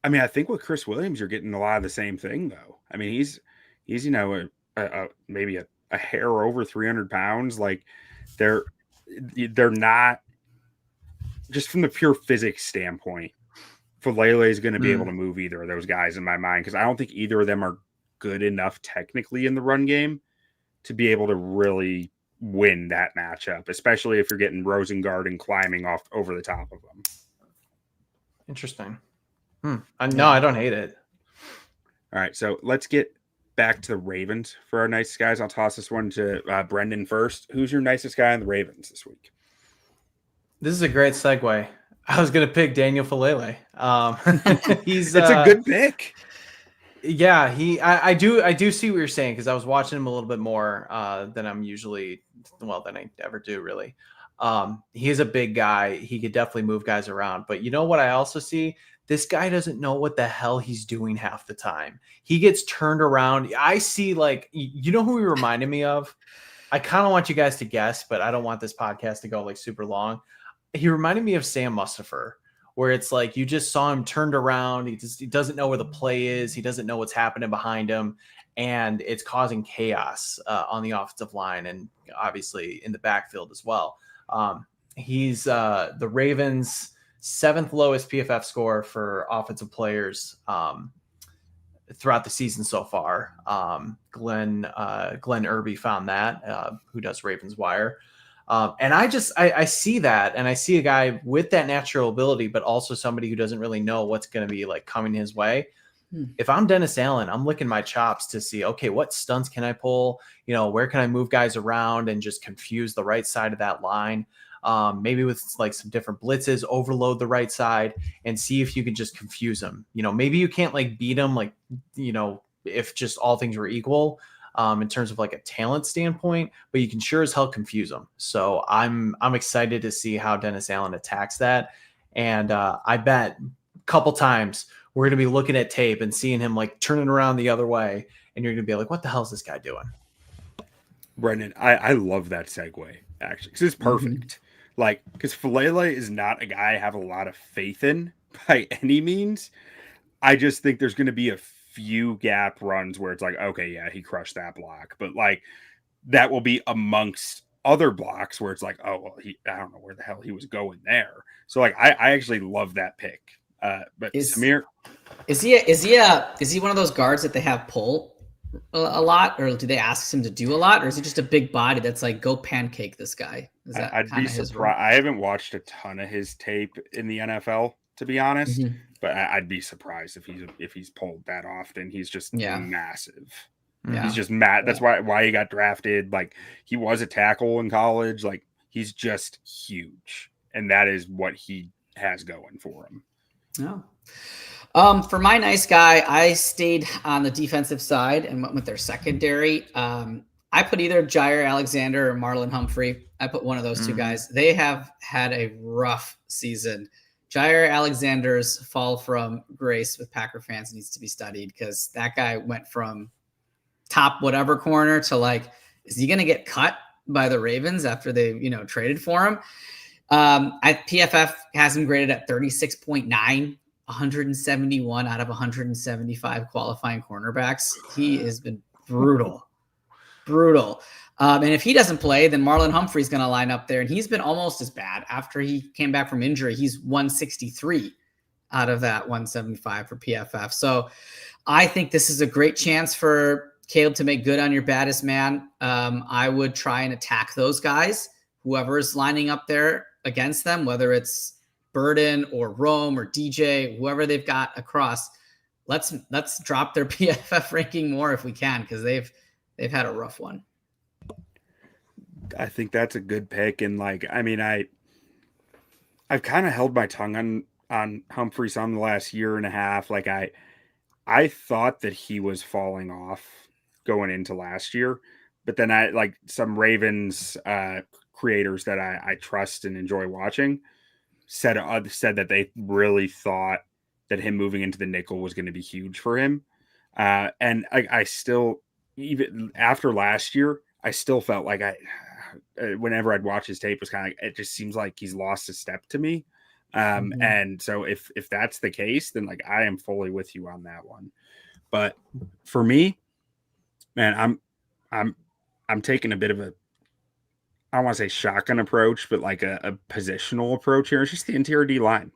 I mean, I think with Chris Williams, you're getting a lot of the same thing though. I mean, he's maybe a hair over 300 pounds. Like they're not, just from the pure physics standpoint, Falele is going to be able to move either of those guys in my mind, because I don't think either of them are good enough technically in the run game to be able to really win that matchup, especially if you're getting Rosengard and climbing off over the top of them. Interesting. No, I don't hate it. All right, so let's get back to the Ravens for our nicest guys. I'll toss this one to Brendan first. Who's your nicest guy on the Ravens this week? This is a great segue. I was going to pick Daniel Falele. It's a good pick. Yeah, I do see what you're saying, because I was watching him a little bit more than I'm usually, than I ever do, really. He is a big guy. He could definitely move guys around. But you know what I also see? This guy doesn't know what the hell he's doing half the time. He gets turned around. I see, like, you know who he reminded me of? I kind of want you guys to guess, but I don't want this podcast to go like super long. He reminded me of Sam Mustipher, where it's like you just saw him turned around. He doesn't know where the play is. He doesn't know what's happening behind him, and it's causing chaos on the offensive line and obviously in the backfield as well. He's the Ravens' 7th lowest PFF score for offensive players throughout the season so far. Glenn Irby found that, who does Ravens Wire. And I see that, and I see a guy with that natural ability, but also somebody who doesn't really know what's going to be like coming his way. If I'm Dennis Allen, I'm licking my chops to see, okay, what stunts can I pull? Where can I move guys around and just confuse the right side of that line? Maybe with like some different blitzes, overload the right side and see if you can just confuse them. Maybe you can't like beat them, like, if just all things were equal in terms of like a talent standpoint, but you can sure as hell confuse them. So I'm excited to see how Dennis Allen attacks that. And I bet a couple times we're going to be looking at tape and seeing him like turning around the other way. And you're going to be like, what the hell is this guy doing? Brendan, I love that segue, actually, because it's perfect. Like, because Falele is not a guy I have a lot of faith in by any means. I just think there's going to be a few gap runs where it's like, okay, yeah, he crushed that block. But, like, that will be amongst other blocks where it's like, oh, well, I don't know where the hell he was going there. So, like, I actually love that pick. But Samir? Is he one of those guards that they have pull a lot, or do they ask him to do a lot, or is he just a big body that's like, go pancake this guy? I'd be surprised. I haven't watched a ton of his tape in the NFL, to be honest, but I'd be surprised if he's pulled that often. He's just massive. Yeah. He's just mad. That's why he got drafted. Like, he was a tackle in college. Like, he's just huge, and that is what he has going for him. For my nice guy, I stayed on the defensive side and went with their secondary. I put either Jair Alexander or Marlon Humphrey. I put one of those two guys. They have had a rough season. Jair Alexander's fall from grace with Packer fans needs to be studied, because that guy went from top whatever corner to like, is he going to get cut by the Ravens after they, traded for him? PFF has him graded at 36.9, 171 out of 175 qualifying cornerbacks. He has been brutal. And if he doesn't play, then Marlon Humphrey's going to line up there, and he's been almost as bad. After he came back from injury, he's 163 out of that 175 for PFF. So I think this is a great chance for Caleb to make good on your baddest man. I would try and attack those guys, whoever is lining up there against them, whether it's Burden or Rome or DJ, whoever they've got across. Let's drop their PFF ranking more if we can, because they've had a rough one. I think that's a good pick. And like, I mean, I've kind of held my tongue on Humphrey some the last year and a half. Like, I thought that he was falling off going into last year, but then I like some Ravens creators that I trust and enjoy watching said that they really thought that him moving into the nickel was going to be huge for him. And I still, even after last year, I still felt like whenever I'd watch his tape, was kind of like, it just seems like he's lost a step to me. And so if that's the case, then like, I am fully with you on that one. But for me, man, I'm taking a bit of a, I don't want to say shotgun approach, but like a positional approach here. It's just the interior D line.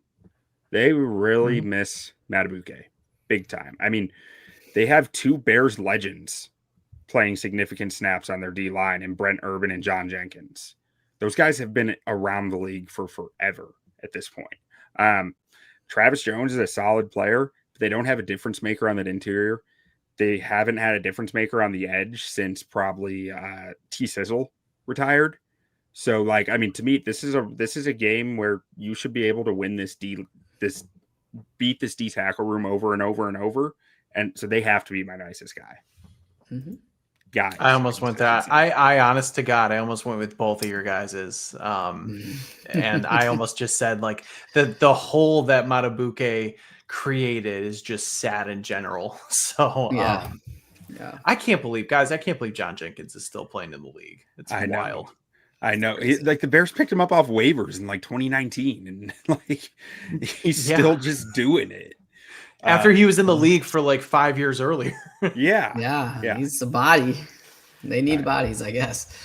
They really miss Matabuke big time. I mean, they have 2 Bears legends playing significant snaps on their D line, and Brent Urban and John Jenkins. Those guys have been around the league for forever at this point. Travis Jones is a solid player, but they don't have a difference maker on that interior. They haven't had a difference maker on the edge since probably T Sizzle retired. So, like, I mean, to me, this is a game where you should be able to win beat this D tackle room over and over and over. And so they have to be my nicest guy. Mm-hmm. Guys, I almost went that. I honest to God, I almost went with both of your guys's. And I almost just said like the hole that Matabuke created is just sad in general. So yeah. I can't believe John Jenkins is still playing in the league. It's wild. I know. Like the Bears picked him up off waivers in like 2019, and like he's still just doing it. After he was in the league for like 5 years earlier. Yeah. He's a body. They need bodies, I guess.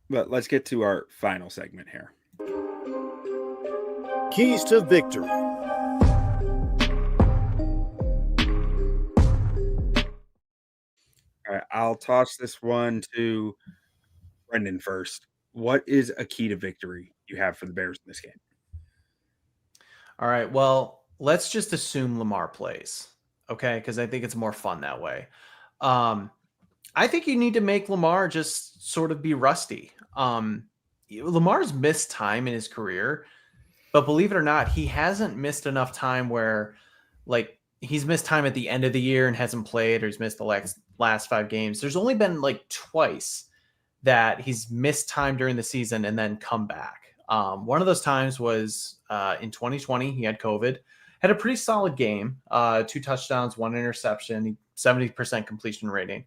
But let's get to our final segment here. Keys to victory. All right, I'll toss this one to Brendan first. What is a key to victory you have for the Bears in this game? All right. Well, let's just assume Lamar plays, okay? Because I think it's more fun that way. I think you need to make Lamar just sort of be rusty. Lamar's missed time in his career, but believe it or not, he hasn't missed enough time where, like, he's missed time at the end of the year and hasn't played, or he's missed the last 5 games. There's only been like twice that he's missed time during the season and then come back. One of those times was in 2020. He had COVID, had a pretty solid game, 2 touchdowns, 1 interception, 70% completion rating.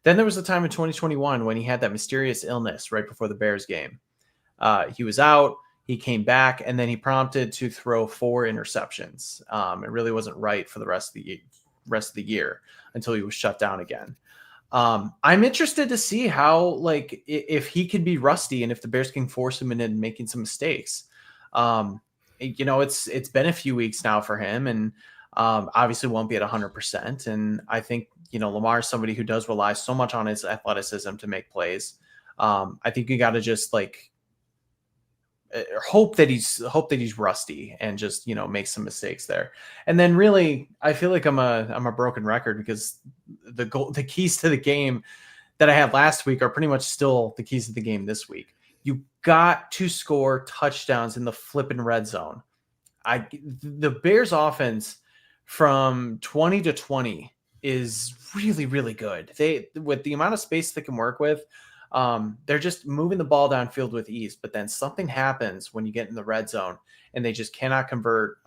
Then there was a time in 2021 when he had that mysterious illness right before the Bears game. He was out, he came back, and then he prompted to throw 4 interceptions. It really wasn't right for the rest of the year until he was shut down again. I'm interested to see how, like, if he can be rusty and if the Bears can force him into making some mistakes. It's been a few weeks now for him, and obviously won't be at 100%. And I think, Lamar is somebody who does rely so much on his athleticism to make plays. I think you got to just hope that he's rusty and just, make some mistakes there. And then really, I feel like I'm a broken record because the keys to the game that I had last week are pretty much still the keys to the game this week. You got to score touchdowns in the flipping red zone. The Bears offense from 20 to 20 is really, really good. With the amount of space they can work with, they're just moving the ball downfield with ease. But then something happens when you get in the red zone and they just cannot convert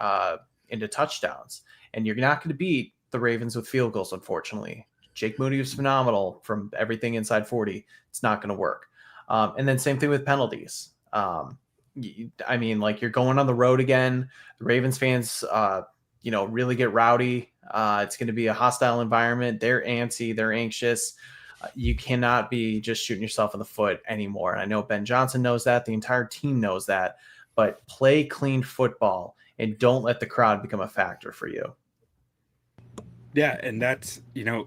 into touchdowns. And you're not going to beat the Ravens with field goals, unfortunately. Jake Moody was phenomenal from everything inside 40. It's not going to work. And then same thing with penalties. You're going on the road again. The Ravens fans, really get rowdy. It's going to be a hostile environment. They're antsy. They're anxious. You cannot be just shooting yourself in the foot anymore. And I know Ben Johnson knows that. The entire team knows that. But play clean football and don't let the crowd become a factor for you. Yeah, and that's,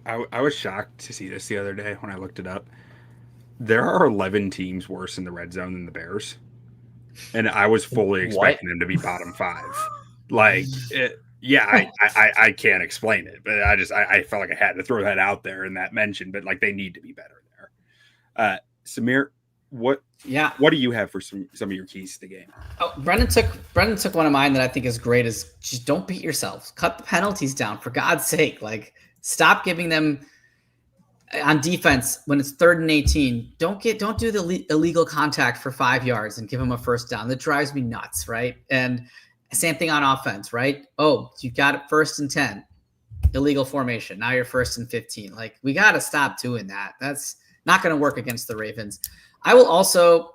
I was shocked to see this the other day when I looked it up. There are 11 teams worse in the red zone than the Bears. And I was fully expecting them to be bottom 5. I can't explain it, but I felt like I had to throw that out there in that mention, but like they need to be better there. Samir, what do you have for some of your keys to the game? Oh, Brendan took one of mine that I think is great is just don't beat yourselves. Cut the penalties down for God's sake. Like stop giving them on defense when it's 3rd and 18. Don't do the illegal contact for 5 yards and give them a first down. That drives me nuts, right? And same thing on offense, right? Oh, you got it 1st and 10, illegal formation. Now you're 1st and 15. Like we got to stop doing that. That's not going to work against the Ravens. I will also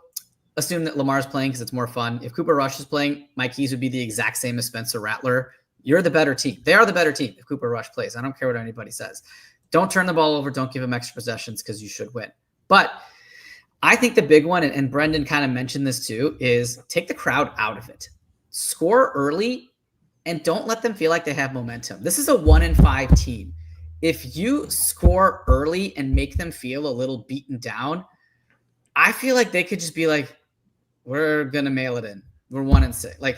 assume that Lamar's playing because it's more fun. If Cooper Rush is playing, my keys would be the exact same as Spencer Rattler. You're the better team. They are the better team if Cooper Rush plays. I don't care what anybody says. Don't turn the ball over. Don't give him extra possessions because you should win. But I think the big one, and Brendan kind of mentioned this too, is take the crowd out of it. Score early and don't let them feel like they have momentum. This is a 1-5 team. If you score early and make them feel a little beaten down, I feel like they could just be like, we're going to mail it in. We're 1-6. Like,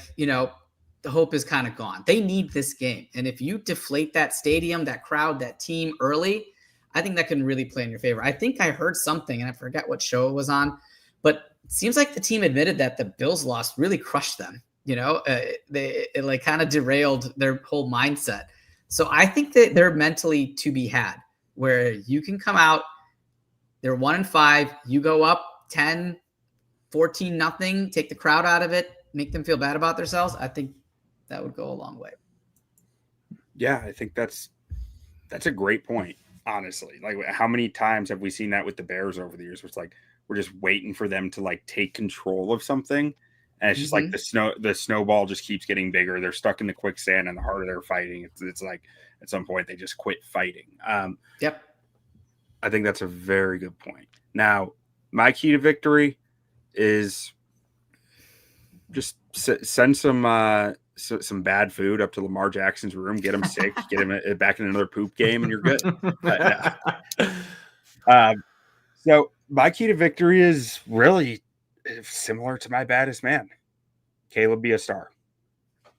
the hope is kind of gone. They need this game. And if you deflate that stadium, that crowd, that team early, I think that can really play in your favor. I think I heard something, and I forget what show it was on, but it seems like the team admitted that the Bills loss really crushed them. It like kind of derailed their whole mindset. So I think that they're mentally to be had, where you can come out, they're 1-5, you go up 10, 14, nothing, take the crowd out of it, make them feel bad about themselves. I think that would go a long way. Yeah, I think that's a great point, honestly. Like, how many times have we seen that with the Bears over the years, where it's like we're just waiting for them to like take control of something, and it's just like the snowball just keeps getting bigger. They're stuck in the quicksand, and the harder they're fighting, it's like at some point they just quit fighting. Yep. I think that's a very good point. Now, my key to victory is just send some bad food up to Lamar Jackson's room, get him sick, get him back in another poop game, and you're good. So my key to victory is really similar to my baddest man. Caleb, be a star.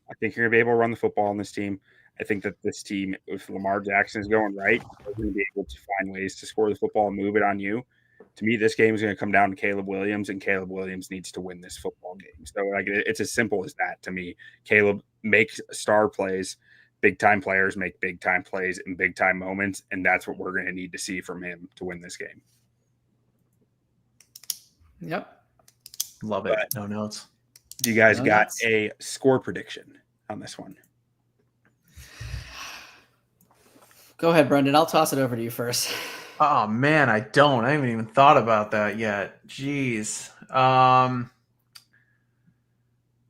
I think you're going to be able to run the football on this team. I think that this team, if Lamar Jackson is going right, they're going to be able to find ways to score the football and move it on you. To me, this game is going to come down to Caleb Williams, and Caleb Williams needs to win this football game. So like, it's as simple as that to me. Caleb makes star plays. Big-time players make big-time plays in big-time moments, and that's what we're going to need to see from him to win this game. Yep. Love it. No notes. Do you guys got a score prediction on this one? Go ahead, Brendan. I'll toss it over to you first. Oh man, I haven't even thought about that yet. Jeez.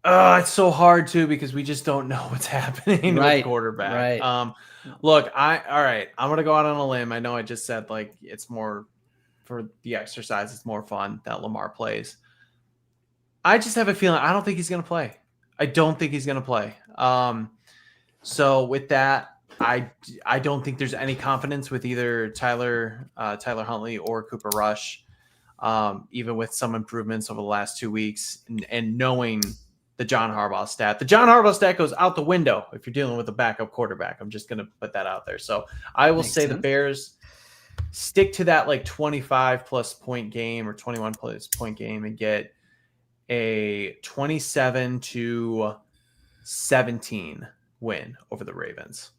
It's so hard too, because we just don't know what's happening with quarterback. Right. Look, all right. I'm gonna go out on a limb. I know I just said like it's more for the exercise, it's more fun that Lamar plays. I just have a feeling I don't think he's gonna play. I don't think he's gonna play. So with that, I don't think there's any confidence with either Tyler Huntley or Cooper Rush, even with some improvements over the last 2 weeks, and knowing the John Harbaugh stat. The John Harbaugh stat goes out the window if you're dealing with a backup quarterback. I'm just going to put that out there. So I will say the Bears stick to that like 25-plus point game or 21-plus point game and get a 27-17 win over the Ravens.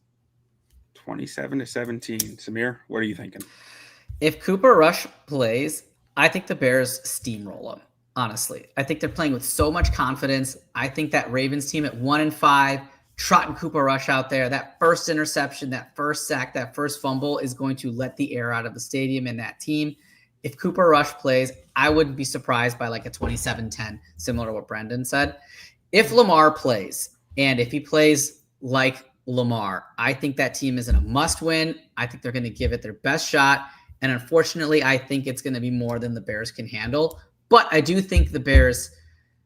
27-17. Samir, what are you thinking? If Cooper Rush plays, I think the Bears steamroll him. Honestly, I think they're playing with so much confidence. I think that Ravens team at 1-5, trotting Cooper Rush out there, that first interception, that first sack, that first fumble is going to let the air out of the stadium and that team. If Cooper Rush plays, I wouldn't be surprised by like a 27-10, similar to what Brendan said. If Lamar plays, and if he plays like Lamar, I think that team is in a must-win. I think they're going to give it their best shot. And unfortunately, I think it's going to be more than the Bears can handle. But I do think the Bears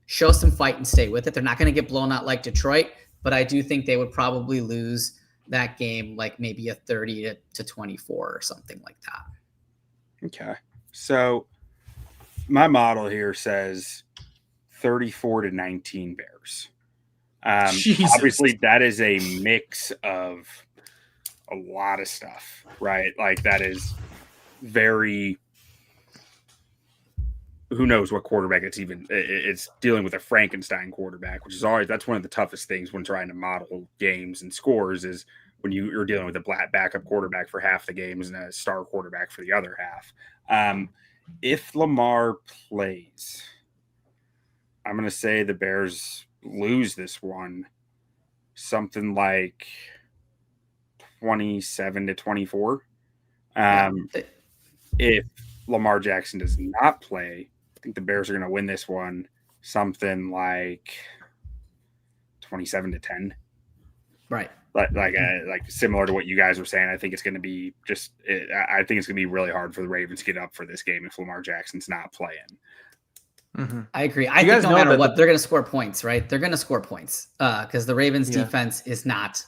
show some fight and stay with it. They're not going to get blown out like Detroit, but I do think they would probably lose that game like maybe a 30-24 or something like that. Okay. So my model here says 34-19 Bears. Obviously, that is a mix of a lot of stuff, right? Like that is very... Who knows what quarterback it's dealing with a Frankenstein quarterback, which is always, that's one of the toughest things when trying to model games and scores is when you're dealing with a backup quarterback for half the games and a star quarterback for the other half. If Lamar plays, I'm going to say the Bears lose this one, something like 27-24. If Lamar Jackson does not play, I think the Bears are going to win this one, something like 27-10. Right. Like similar to what you guys were saying. I think it's going to be I think it's going to be really hard for the Ravens to get up for this game if Lamar Jackson's not playing. I agree. I think no matter what, they're going to score points, right? They're going to score points because the Ravens defense is not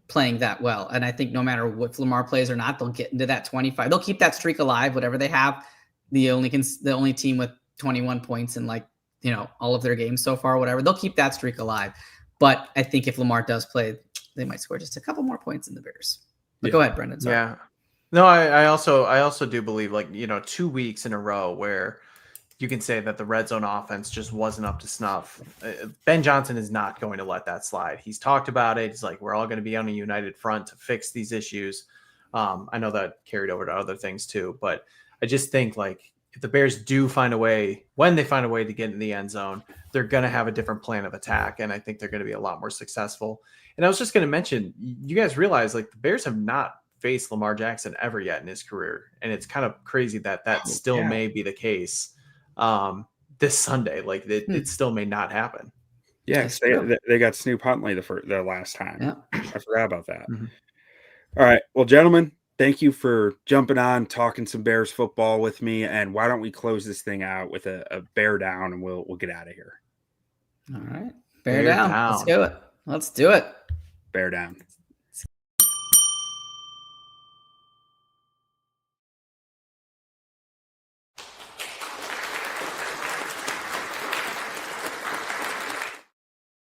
playing that well. And I think no matter what Lamar plays or not, they'll get into that 25. They'll keep that streak alive, whatever they have. The only team with 21 points in all of their games so far, whatever, they'll keep that streak alive. But I think if Lamar does play, they might score just a couple more points than the Bears. But go ahead, Brendan. Sorry. Yeah. No, I also do believe 2 weeks in a row where you can say that the red zone offense just wasn't up to snuff. Ben Johnson is not going to let that slide. He's talked about it. He's like, we're all going to be on a united front to fix these issues. I know that carried over to other things too, but I just think if the Bears do find a way, when they find a way to get in the end zone, they're going to have a different plan of attack. And I think they're going to be a lot more successful. And I was just going to mention, you guys realize the Bears have not faced Lamar Jackson ever yet in his career. And it's kind of crazy that still may be the case this Sunday. It still may not happen. Yeah, they got Snoop Huntley the last time. Yeah. I forgot about that. All right. Well, gentlemen, thank you for jumping on, talking some Bears football with me. And why don't we close this thing out with a bear down, and we'll get out of here. All right. Bear down. Let's do it. Bear down.